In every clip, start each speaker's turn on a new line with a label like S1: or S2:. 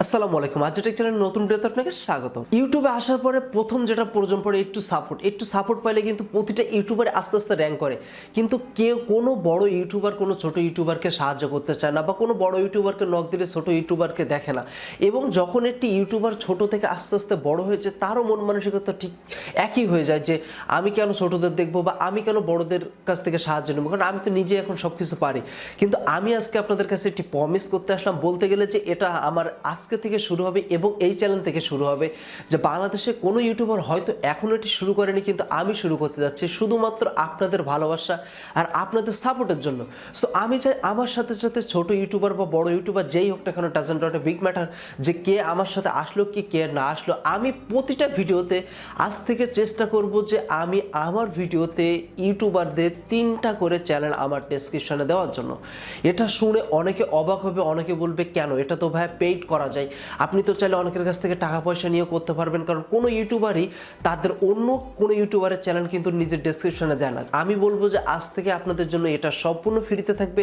S1: আসসালামু আলাইকুম। আজ টেক চ্যানেলের নতুন ভিডিওতে আপনাকে স্বাগত। ইউটিউবে আসার পরে প্রথম যেটা প্রয়োজন পড়ে একটু সাপোর্ট পাইলে কিন্তু প্রতিটা ইউটিউবার আস্তে আস্তে র্যাঙ্ক করে। কিন্তু কেউ কোনো বড় ইউটিউবার কোনো ছোট ইউটিউবারকে সাহায্য করতে চায় না, বা কোনো বড় ইউটিউবারকে নক দিলে ছোট ইউটিউবারকে দেখে না। এবং যখন একটি ইউটিউবার ছোট থেকে আস্তে আস্তে বড় হয়েছে, তারও মন মানসিকতা ঠিক একই হয়ে যায় যে আমি কেন ছোটদের দেখবো, বা আমি কেন বড়দের কাছ থেকে সাহায্য নেবো, কারণ আমি তো নিজে এখন সব কিছু পারি। কিন্তু আমি আজকে আপনাদের কাছে একটি প্রমিস করতে আসলাম, বলতে গেলে যে এটা আমার আজকে থেকে শুরু হবে এবং এই চ্যানেল থেকে শুরু হবে যে বাংলাদেশে কোনো ইউটিউবার হয়তো এখনো এটি শুরু করেনি, কিন্তু আমি শুরু করতে যাচ্ছি শুধুমাত্র আপনাদের ভালোবাসা আর আপনাদের সাপোর্টের জন্য। সো আমি চাই আমার সাথে সাথে ছোট ইউটিউবার বা বড় ইউটিউবার যেই হোক না কেন, doesn't not a big matter যে কে আমার সাথে আসলো কি কে না আসলো, আমি প্রতিটা ভিডিওতে আজ থেকে চেষ্টা করব যে আমি আমার ভিডিওতে ইউটিউবারদের 3টা করে চ্যানেল আমার ডেসক্রিপশনে দেওয়ার জন্য। এটা শুনে অনেকে অবাক হবে, অনেকে বলবে কেন, এটা তো ভাই পেইড করা যায়। আপনি তো চাইলে অনেকের কাছ থেকে টাকা পয়সা নিয়েও করতে পারবেন, কারণ কোনো ইউটিউবারই তাদের অন্য কোনো ইউটিউবারের চ্যানেল কিন্তু নিজের ডেসক্রিপশনে দেয় না। আমি বলবো যে আজ থেকে আপনাদের জন্য এটা সম্পূর্ণ ফ্রিতে থাকবে,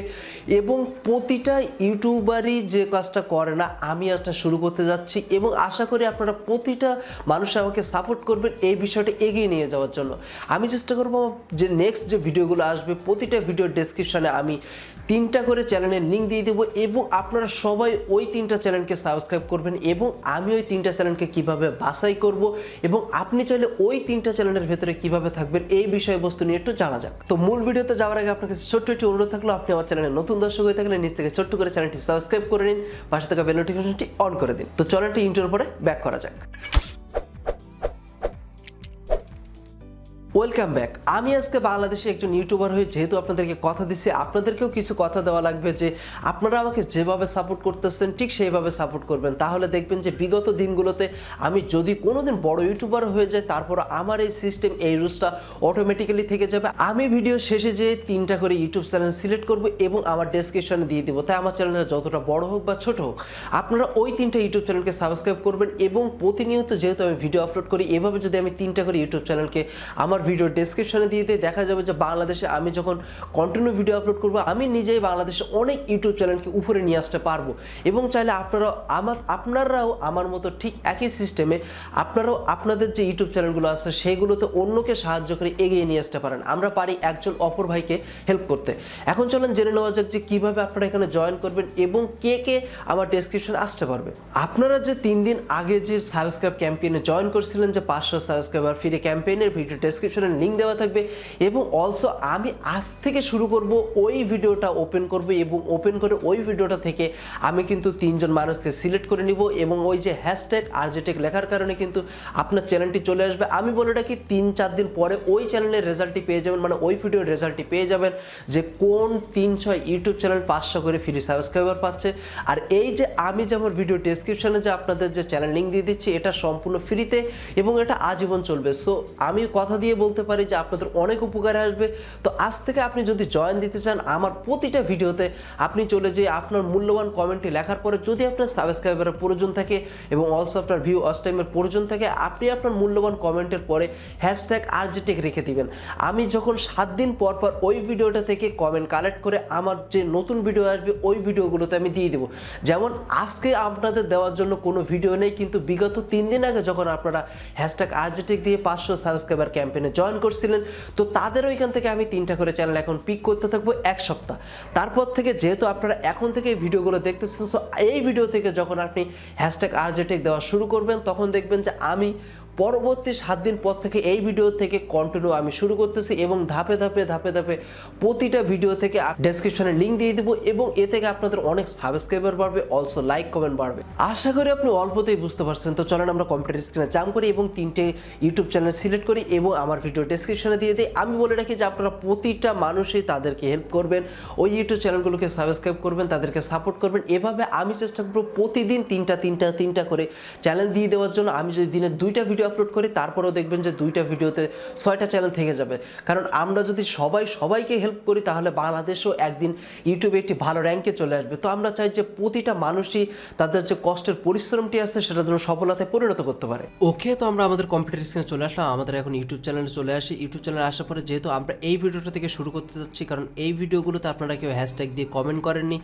S1: এবং প্রতিটা ইউটিউবারই যে কাজটা করে না আমি একটা শুরু করতে যাচ্ছি, এবং আশা করি আপনারা প্রতিটা মানুষ আমাকে সাপোর্ট করবেন এই বিষয়টা এগিয়ে নিয়ে যাওয়ার জন্য। আমি চেষ্টা করবো যে নেক্সট যে ভিডিওগুলো আসবে প্রতিটা ভিডিওর ডেসক্রিপশনে আমি 3টা করে চ্যানেলের লিঙ্ক দিয়ে দেবো, এবং আপনারা সবাই ওই 3টা চ্যানেলকে সাবস্ক্রাইব করবেন, এবং আমি ওই 3টা চ্যানেলকে কিভাবে বাছাই করব এবং আপনি চাইলে ওই 3টা চ্যানেলের ভেতরে কিভাবে থাকবেন এই বিষয়বস্তু নিয়ে একটু জানা যাক। তো মূল ভিডিওতে যাওয়ার আগে আপনার কাছে ছোট্ট একটি অনুরোধ থাকলো, আপনি আমার চ্যানেলে নতুন দর্শক হয়ে থাকলে নিজ থেকে ছোট্ট করে চ্যানেলটি সাবস্ক্রাইব করে নিন, পাশে থাকা বেল নোটিফিকেশনটি অন করে দিন। তো চ্যানেলটি ইন্টার পরে ব্যাক করা যাক। Welcome back. আমি আজকে বাংলাদেশে একজন ইউটিউবার হয়ে যেহেতু আপনাদেরকে কথা দিচ্ছি, আপনাদেরকেও কিছু কথা দেওয়া লাগবে যে আপনারা আমাকে যেভাবে সাপোর্ট করতেছেন ঠিক সেইভাবে সাপোর্ট করবেন। তাহলে দেখবেন যে বিগত দিনগুলোতে আমি যদি কোনোদিন বড় ইউটিউবার হয়ে যাই, তারপর আমার এই সিস্টেম এই রুলসটা অটোমেটিক্যালি থেকে যাবে। আমি ভিডিও শেষে যে 3টা করে ইউটিউব চ্যানেল সিলেক্ট করব এবং আমার ডেসক্রিপশনে দিয়ে দিব, তাই আমার চ্যানেলটা যতটা বড় হোক বা ছোট হোক আপনারা ওই 3টা ইউটিউব চ্যানেলকে সাবস্ক্রাইব করবেন। এবং প্রতিনিয়ত যেহেতু আমি ভিডিও আপলোড করি, এভাবে যদি আমি 3টা করে ইউটিউব চ্যানেলকে আমার ভিডিও ডেসক্রিপশনে দিয়ে দিয়ে দেখা যাবে যে বাংলাদেশে আমি যখন কন্টিনিউ ভিডিও আপলোড করবো, আমি নিজেই বাংলাদেশে অনেক ইউটিউব চ্যানেলকে উপরে নিয়ে আসতে পারবো। এবং চাইলে আপনারাও আমার মতো ঠিক একই সিস্টেমে আপনারাও আপনাদের যে ইউটিউব চ্যানেলগুলো আছে সেগুলোতে অন্যকে সাহায্য করে এগিয়ে নিয়ে আসতে পারেন। আমরা পারি একজন অপর ভাইকে হেল্প করতে। এখন চলেন জেনে নেওয়া যাক যে কীভাবে আপনারা এখানে জয়েন করবেন এবং কে কে আমার ডেসক্রিপশনে আসতে পারবে। আপনারা যে 3 দিন আগে যে সাবস্ক্রাইব ক্যাম্পেইনে জয়েন করছিলেন, যে 500 সাবস্ক্রাইবার ফ্রি ক্যাম্পেইনের ভিডিও ডেসক্রিপশনে লিঙ্ক দেওয়া থাকবে, এবং অলসো আমি আজ থেকে শুরু করব ওই ভিডিওটা ওপেন করব, এবং ওপেন করে ওই ভিডিওটা থেকে আমি কিন্তু 3জন মানুষকে সিলেক্ট করে নিব, এবং ওই যে হ্যাশট্যাগ আরজেটেক লেখার কারণে কিন্তু আপনার চ্যানেলটি চলে আসবে। আমি বলে রাখি 3-4 দিন পরে ওই চ্যানেলের রেজাল্টটি পেয়ে যাবেন, মানে ওই ভিডিওর রেজাল্টটি পেয়ে যাবেন যে কোন 3-6 ইউটিউব চ্যানেল 500 করে ফ্রি সাবস্ক্রাইবার পাচ্ছে। আর এই যে আমি যে আমার ভিডিও ডেসক্রিপশনে যে আপনাদের যে চ্যানেল লিঙ্ক দিয়ে দিচ্ছি, এটা সম্পূর্ণ ফ্রিতে এবং এটা আজীবন চলবে। সো আমি কথা দিয়ে বলতে পারি যে আপনাদের অনেক উপকারে আসবে। তো আজ থেকে আপনি যদি জয়েন দিতে চান আমার প্রতিটা ভিডিওতে, আপনি চলে যেয়ে আপনার মূল্যবান কমেন্টটি লেখার পরে যদি আপনার সাবস্ক্রাইবারের প্রয়োজন থাকে এবং অলসো আপনার ভিউ ওয়াচ টাইমের প্রয়োজন থাকে, আপনি আপনার মূল্যবান কমেন্টের পরে হ্যাশট্যাগ আরজেটেক রেখে দিবেন। আমি যখন 7 দিন পর পর ওই ভিডিওটা থেকে কমেন্ট কালেক্ট করে আমার যে নতুন ভিডিও আসবে ওই ভিডিওগুলোতে আমি দিয়ে দেবো। যেমন আজকে আপনাদের দেওয়ার জন্য কোনো ভিডিও নেই, কিন্তু বিগত 3 দিন আগে যখন আপনারা হ্যাশট্যাগ আরজেটেক দিয়ে 500 সাবস্ক্রাইবার ক্যাম্পেইনে জয়েন করছিলেন, তো তাদের ওইখান থেকে আমি 3টা করে চ্যানেল এখন পিক করতে থাকবো 1 সপ্তাহ। তারপর থেকে যেহেতু আপনারা এখন থেকে এই ভিডিওগুলো দেখতেছেন, সো এই ভিডিও থেকে যখন আপনি হ্যাশট্যাগ আরজেটেক দেওয়া শুরু করবেন, তখন দেখবেন যে আমি পরবর্তী 7 দিন পর থেকে এই ভিডিও থেকে কন্টিনিউ আমি শুরু করতেছি, এবং ধাপে ধাপে প্রতিটা ভিডিও থেকে ডেসক্রিপশনে লিঙ্ক দিয়ে দেবো, এবং এ থেকে আপনাদের অনেক সাবস্ক্রাইবার বাড়বে, অলসো লাইক কমেন্ট বাড়বে। আশা করি আপনি অল্পতেই বুঝতে পারছেন। তো চলেন আমরা কম্পিউটার স্ক্রিনে জাম্প করি এবং 3টে ইউটিউব চ্যানেল সিলেক্ট করি এবং আমার ভিডিও ডেসক্রিপশনে দিয়ে দিই। আমি বলে রাখি যে আপনারা প্রতিটা মানুষই তাদেরকে হেল্প করবেন, ওই ইউটিউব চ্যানেলগুলোকে সাবস্ক্রাইব করবেন, তাদেরকে সাপোর্ট করবেন। এভাবে আমি চেষ্টা করবো প্রতিদিন 3টা করে চ্যানেল দিয়ে দেওয়ার জন্য। আমি যদি দিনে 2টা ভিডিও আপলোড করি তারপরেও দেখবেন যে 2টা ভিডিওতে 6টা চ্যানেল থেকে যাবে। কারণ আমরা যদি সবাইকে হেল্প করি তাহলে বাংলাদেশও একদিন ইউটিউবে একটি ভালো র্যাঙ্কে চলে আসবে। তো আমরা চাই যে প্রতিটা মানুষই তাদের যে কষ্টের পরিশ্রমটি আছে সেটা যেন সফলতায় পরিণত করতে পারে। ওকে, তো আমরা আমাদের কম্পিউটার স্ক্রিনে চলে আসলাম, আমাদের এখন ইউটিউব চ্যানেলে চলে আসি। ইউটিউব চ্যানেলে আসার পরে যেহেতু আমরা এই ভিডিওটা থেকে শুরু করতে যাচ্ছি, কারণ এই ভিডিওগুলোতে আপনারা কেউ হ্যাশট্যাগ দিয়ে কমেন্ট করেননি,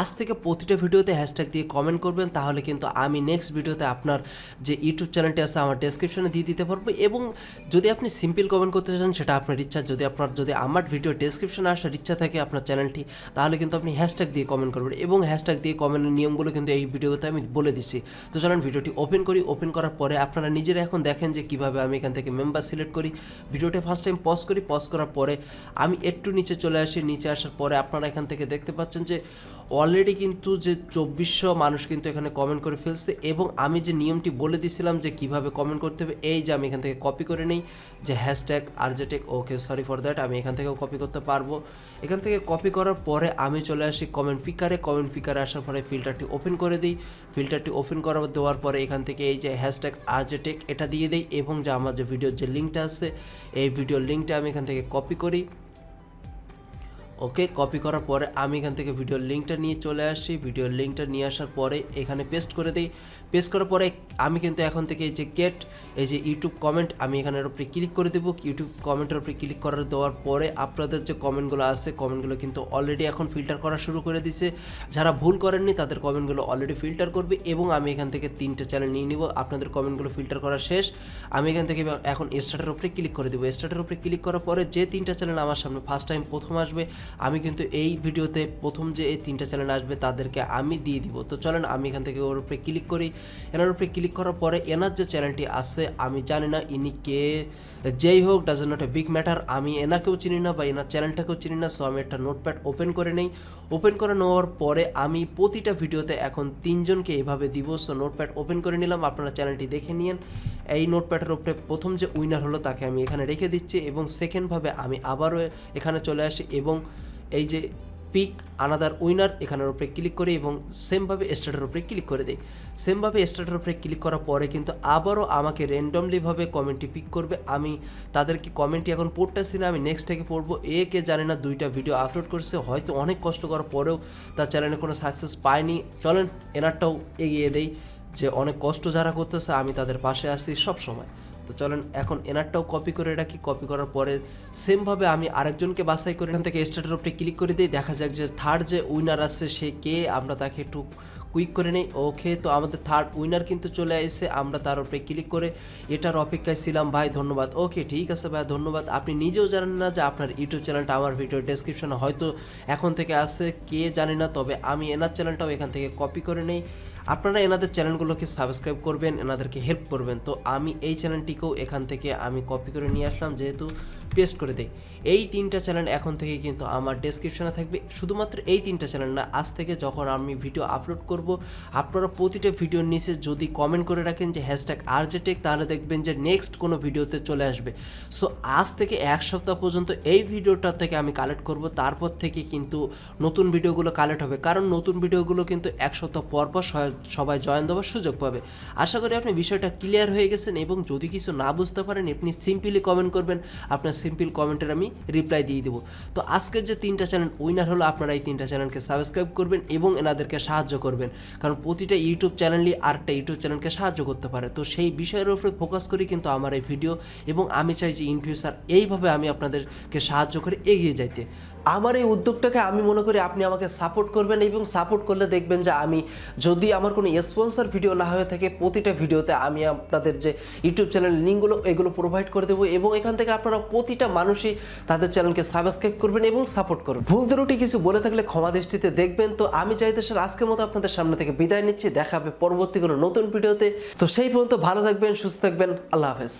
S1: আজ থেকে প্রতিটা ভিডিওতে হ্যাশট্যাগ দিয়ে কমেন্ট করবেন, তাহলে কিন্তু আমি নেক্সট ভিডিওতে আপনার যে ইউটিউব চ্যানেলটি আছে আমার ডেসক্রিপশনে দিয়ে দিতে পারবো। এবং যদি আপনি সিম্পল কমেন্ট করতে চান সেটা আপনার ইচ্ছা, যদি আমার ভিডিও ডেসক্রিপশনে আসার ইচ্ছা থাকে আপনার চ্যানেলটি, তাহলে কিন্তু আপনি হ্যাশট্যাগ দিয়ে কমেন্ট করবেন। এবং হ্যাশট্যাগ দিয়ে কমেন্টের নিয়মগুলো কিন্তু এই ভিডিওতে আমি বলে দিচ্ছি। তো চলেন ভিডিওটি ওপেন করি। ওপেন করার পরে আপনারা নিজেরা এখন দেখেন যে কীভাবে আমি এখান থেকে মেম্বার সিলেক্ট করি। ভিডিওটা ফার্স্ট টাইম পজ করি, পজ করার পরে আমি একটু নিচে চলে আসি। নিচে আসার পরে আপনারা এখান থেকে দেখতে পাচ্ছেন যে অলরেডি কিন্তু যে 2400 মানুষ কিন্তু এখানে কমেন্ট করে ফেলছে। এবং আমি যে নিয়মটি বলে দিয়েছিলাম যে কিভাবে কমেন্ট করতে হবে, এই যে আমি এখান থেকে কপি করে নেই যে hashtag RJTech, okay sorry for that, আমি এখান থেকেও কপি করতে পারবো। এখান থেকে কপি করার পরে আমি চলে আসি কমেন্ট পিকারে আসার পরে ফিল্টারটি ওপেন করে দিই। ফিল্টারটি ওপেন দেওয়ার পরে এখান থেকে এই যে হ্যাশট্যাগ আরজেটেক এটা দিয়ে দিই। এবং যে আমার যে ভিডিওর যে লিঙ্কটা আছে এই ভিডিওর লিঙ্কটা আমি এখান থেকে কপি করি। ওকে, কপি করার পরে আমি এখান থেকে ভিডিওর লিঙ্কটা নিয়ে চলে আসি। ভিডিওর লিঙ্কটা নিয়ে আসার পরে এখানে পেস্ট করে দিই। পেস্ট করার পরে আমি কিন্তু এখন থেকে এই যে গেট এই যে ইউটিউব কমেন্ট আমি এখানের উপরে ক্লিক করে দেবো। ইউটিউব কমেন্টের উপরে ক্লিক করে দেওয়ার পরে আপনাদের যে কমেন্টগুলো আছে কমেন্টগুলো কিন্তু অলরেডি এখন ফিল্টার করা শুরু করে দিছে। যারা ভুল করেননি তাদের কমেন্টগুলো অলরেডি ফিল্টার করবে। এবং আমি এখান থেকে 3টে চ্যানেল নিয়ে নিব। আপনাদের কমেন্টগুলো ফিল্টার করা শেষ। আমি এখান থেকে এখন স্টার্টের উপরে ক্লিক করে দেবো। স্টার্টের উপরে ক্লিক করার পরে যে 3টা চ্যানেল আমার সামনে ফার্স্ট টাইম প্রথম আসবে, আমি কিন্তু এই ভিডিওতে প্রথম যে এই 3টা চ্যানেল আসবে তাদেরকে আমি দিয়ে দিব। তো চলেন আমি এখান থেকে ওর উপরে ক্লিক করি। এনার উপরে ক্লিক করার পরে এনার যে চ্যানেলটি আছে আমি জানি না ইনি কে, যেই হোক doesn't not a big matter, আমি এনাকেও চিনি না বা এনার চ্যানেলটাকেও চিনি না। সো আমি একটা নোটপ্যাড ওপেন করে নেই। ওপেন করে নেওয়ার পরে আমি প্রতিটা ভিডিওতে এখন 3জনকে এইভাবে দিব। সো নোটপ্যাড ওপেন করে নিলাম, আপনারা চ্যানেলটি দেখে নিন। এই নোটপ্যাডের উপরে প্রথম যে উইনার হলো তাকে আমি এখানে রেখে দিচ্ছি। এবং সেকেন্ডভাবে আমি আবারও এখানে চলে আসি এবং এই যে পিক আনাদার উইনার এখানের উপরে ক্লিক করি এবং সেমভাবে স্টার্টের উপরে ক্লিক করে দিই। সেমভাবে স্টার্টের উপরে ক্লিক করার পরে কিন্তু আবারও আমাকে র্যান্ডমলিভাবে কমেন্টটি পিক করবে। আমি তাদেরকে কমেন্টটি এখন পড়তেছি না, আমি নেক্সট থেকে পড়বো। কে জানে না 2টা ভিডিও আপলোড করছে, হয়তো অনেক কষ্ট করার পরেও তার চ্যানেলে কোনো সাকসেস পায়নি। চলেন এনারটাও এগিয়ে দেই, যে অনেক কষ্ট যারা করতেছে আমি তাদের পাশে আসছি সব সময়। তো চলেন এখন এনারটাও কপি করে রাখি। কপি করার পরে সেমভাবে আমি আরেকজনকে বাছাই করে এখান থেকে স্টার্টের উপরে ক্লিক করে দিই। দেখা যাক যে থার্ড যে উইনার আছে সে কে, আমরা তাকে একটু কুইক করে নেই। ওকে, তো আমাদের থার্ড উইনার কিন্তু চলে আসছে। আমরা তার উপরে ক্লিক করে এটার অপেক্ষায় ছিলাম। ভাই ধন্যবাদ। ওকে ঠিক আছে ভাই ধন্যবাদ। আপনি নিজেও জানেন না যে আপনার ইউটিউব চ্যানেলটা আমার ভিডিওর ডেসক্রিপশনে হয়তো এখন থেকে আছে, কে জানি না, তবে আমি এনার চ্যানেলটাও এখান থেকে কপি করে নেই। আপনারা এনাদের চ্যানেলগুলোকে সাবস্ক্রাইব করবেন, এনাদেরকে হেল্প করবেন। তো আমি এই চ্যানেলটিকেও এখান থেকে আমি কপি করে নিয়ে আসলাম, যেহেতু পেস্ট করে দেই। এই 3টা চ্যানেল এখন থেকে কিন্তু আমার ডেসক্রিপশনে থাকবে। শুধুমাত্র এই 3টা চ্যানেল না, আজ থেকে যখন আমি ভিডিও আপলোড করব আপনারা প্রতিটা ভিডিওর নিচে যদি কমেন্ট করে রাখেন যে হ্যাশট্যাগ আরজেটেক, তাহলে দেখবেন যে নেক্সট কোনো ভিডিওতে চলে আসবে। সো আজ থেকে 1 সপ্তাহ পর্যন্ত এই ভিডিওটা থেকে আমি কালেক্ট করব, তারপর থেকে কিন্তু নতুন ভিডিওগুলো কালেক্ট হবে। কারণ নতুন ভিডিওগুলো কিন্তু 1 সপ্তাহ পর পর সবাই জয়েন দেওয়ার সুযোগ পাবে। আশা করি আপনি বিষয়টা ক্লিয়ার হয়ে গেছেন। এবং যদি কিছু না বুঝতে পারেন আপনি সিম্পলি কমেন্ট করবেন, আপনার সিম্পল কমেন্টের আমি রিপ্লাই দিয়ে দেবো। তো আজকের যে 3টা চ্যানেল উইনার হলো, আপনারা এই 3টা চ্যানেলকে সাবস্ক্রাইব করবেন এবং এনাদেরকে সাহায্য করবেন। কারণ প্রতিটা ইউটিউব চ্যানেলই আরেকটা ইউটিউব চ্যানেলকে সাহায্য করতে পারে। তো সেই বিষয়ের উপরে ফোকাস করি কিন্তু আমার এই ভিডিও, এবং আমি চাই যে ইন ফিউচার এইভাবে আমি আপনাদেরকে সাহায্য করে এগিয়ে যাইতে। আমার এই উদ্যোগটাকে আমি মনে করি আপনি আমাকে সাপোর্ট করবেন, এবং সাপোর্ট করলে দেখবেন যে আমি যদি আমার কোনো স্পন্সর ভিডিও না হয়ে থাকে প্রতিটা ভিডিওতে আমি আপনাদের যে ইউটিউব চ্যানেল লিঙ্কগুলো এগুলো প্রোভাইড করে দেবো। এবং এখান থেকে আপনারা প্রতিটা মানুষই তাদের চ্যানেলকে সাবস্ক্রাইব করবেন এবং সাপোর্ট করবেন। ভুল ত্রুটি কিছু বলে থাকলে ক্ষমা দৃষ্টিতে দেখবেন। তো আমি চাইতেছি আজকের মতো আপনাদের সামনে থেকে বিদায় নিচ্ছি। দেখা হবে পরবর্তী কোনো নতুন ভিডিওতে। তো সেই পর্যন্ত ভালো থাকবেন, সুস্থ থাকবেন। আল্লাহ হাফেজ।